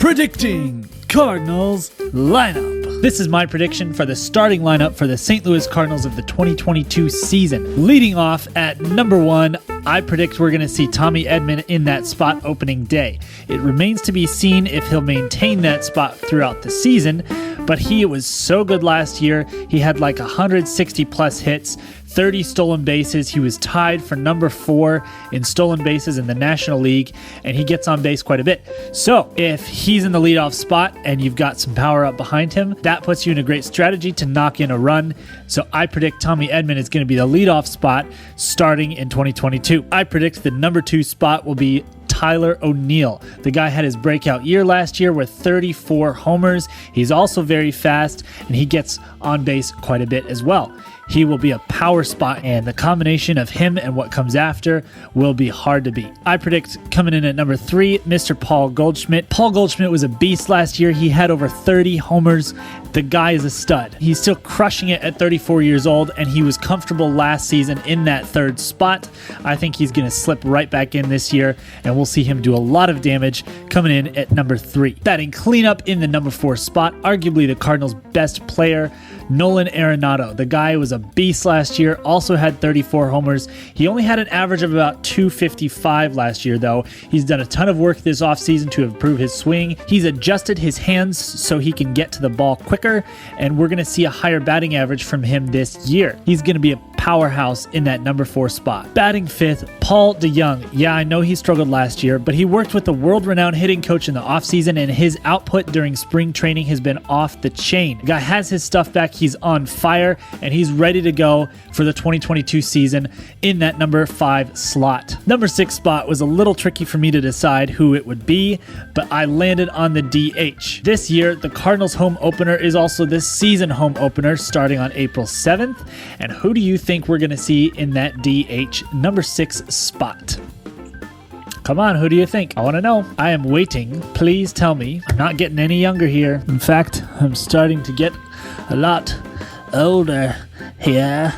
Predicting Cardinals lineup. This is my prediction for the starting lineup for the St. Louis Cardinals of the 2022 season. Leading off at number 1, I predict we're going to see Tommy Edman in that spot opening day. It remains to be seen if he'll maintain that spot throughout the season, but he was so good last year. He had like 160 plus hits, 30 stolen bases. He was tied for number 4 in stolen bases in the National League, and he gets on base quite a bit. So if he's in the leadoff spot and you've got some power up behind him, that puts you in a great strategy to knock in a run. So I predict Tommy Edman is going to be the leadoff spot starting in 2022. I predict the number 2 spot will be Tyler O'Neill. The guy had his breakout year last year with 34 homers. He's also very fast, and he gets on base quite a bit as well. He will be a power spot, and the combination of him and what comes after will be hard to beat. I predict coming in at number 3, Mr. Paul Goldschmidt. Paul Goldschmidt was a beast last year. He had over 30 homers. The guy is a stud. He's still crushing it at 34 years old, and he was comfortable last season in that 3rd spot. I think he's going to slip right back in this year, and we'll see him do a lot of damage coming in at number 3. Batting cleanup in the number 4 spot, arguably the Cardinals' best player, Nolan Arenado. The guy was a beast last year, also had 34 homers. He only had an average of about 255 last year, though. He's done a ton of work this offseason to improve his swing. He's adjusted his hands so he can get to the ball quicker, and we're going to see a higher batting average from him this year. He's going to be a powerhouse in that number 4 spot. Batting 5th, Paul DeJong. Yeah, I know he struggled last year, but he worked with the world-renowned hitting coach in the offseason, and his output during spring training has been off the chain. The guy has his stuff back. He's on fire, and he's ready to go for the 2022 season in that number 5 slot. Number 6 spot was a little tricky for me to decide who it would be, but I landed on the DH. This year, the Cardinals home opener is also this season home opener starting on April 7th, and who do you think we're going to see in that DH number 6 spot? Come on, who do you think? I want to know. I am waiting. Please tell me. I'm not getting any younger here. In fact, I'm starting to get a lot older here.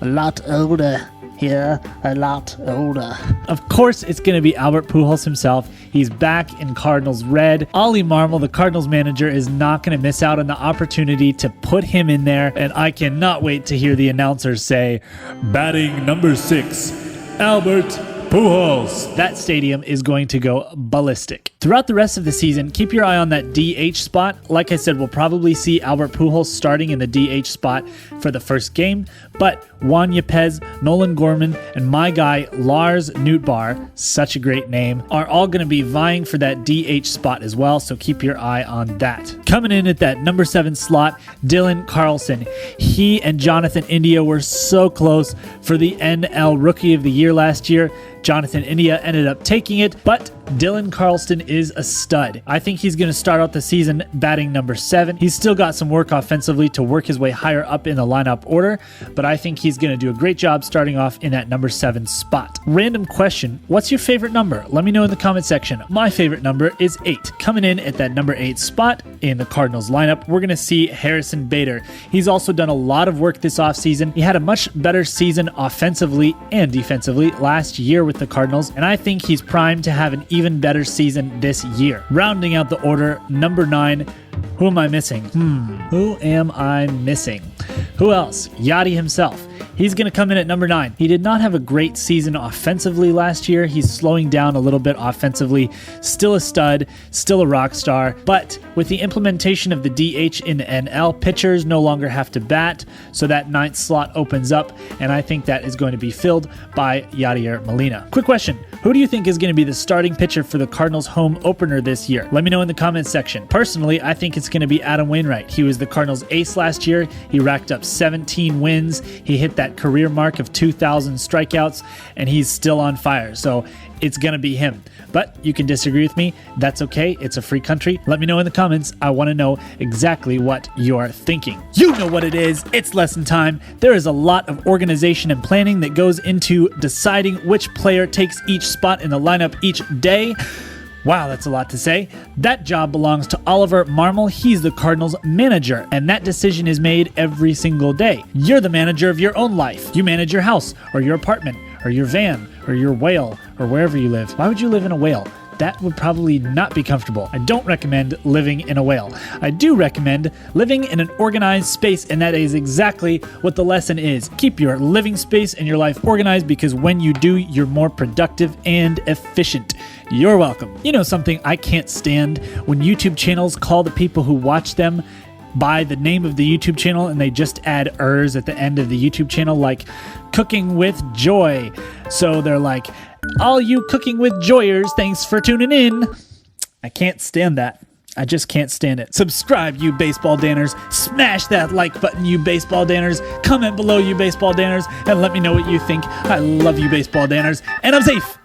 A lot older here. A lot older. Of course, it's going to be Albert Pujols himself. He's back in Cardinals red. Ollie Marmol, the Cardinals manager, is not going to miss out on the opportunity to put him in there, and I cannot wait to hear the announcers say, batting number 6, Albert Pujols. That stadium is going to go ballistic. Throughout the rest of the season, keep your eye on that DH spot. Like I said, we'll probably see Albert Pujols starting in the DH spot for the first game, but Juan Yepez, Nolan Gorman, and my guy Lars Nootbaar, such a great name, are all going to be vying for that DH spot as well, so keep your eye on that. Coming in at that number 7 slot, Dylan Carlson. He and Jonathan India were so close for the NL Rookie of the Year last year. Jonathan India ended up taking it, but Dylan Carlson is a stud. I think he's going to start out the season batting number 7. He's still got some work offensively to work his way higher up in the lineup order, but I think he's going to do a great job starting off in that number 7 spot. Random question, what's your favorite number? Let me know in the comment section. My favorite number is 8. Coming in at that number 8 spot in the Cardinals lineup, we're going to see Harrison Bader. He's also done a lot of work this offseason. He had a much better season offensively and defensively last year with the Cardinals, and I think he's primed to have an even better season this year. Rounding out the order, number 9, who am I missing? Who am I missing? Who else? Yachty himself. He's going to come in at number 9. He did not have a great season offensively last year. He's slowing down a little bit offensively. Still a stud, still a rock star. But with the implementation of the DH in the NL, pitchers no longer have to bat, so that 9th slot opens up, and I think that is going to be filled by Yadier Molina. Quick question. Who do you think is going to be the starting pitcher for the Cardinals home opener this year? Let me know in the comments section. Personally, I think it's going to be Adam Wainwright. He was the Cardinals ace last year. He racked up 17 wins. He hit that career mark of 2,000 strikeouts, and he's still on fire. So it's going to be him. But you can disagree with me. That's okay. It's a free country. Let me know in the comments. I want to know exactly what you're thinking. You know what it is. It's lesson time. There is a lot of organization and planning that goes into deciding which player takes each spot in the lineup each day. Wow, that's a lot to say. That job belongs to Oliver Marmol. He's the Cardinals manager, and that decision is made every single day. You're the manager of your own life. You manage your house or your apartment or your van or your whale or wherever you live. Why would you live in a whale? that would probably not be comfortable. I don't recommend living in a whale. I do recommend living in an organized space, and that is exactly what the lesson is. Keep your living space and your life organized, because when you do, you're more productive and efficient. You're welcome. You know something I can't stand? When YouTube channels call the people who watch them by the name of the YouTube channel and they just add ers at the end of the YouTube channel, like Cooking with Joy. So they're like, all you Cooking with Joyers, thanks for tuning in. I can't stand that. I just can't stand it. Subscribe, you baseball danners. Smash that like button, you baseball danners. Comment below, you baseball danners, and let me know what you think. I love you, baseball danners, and I'm safe.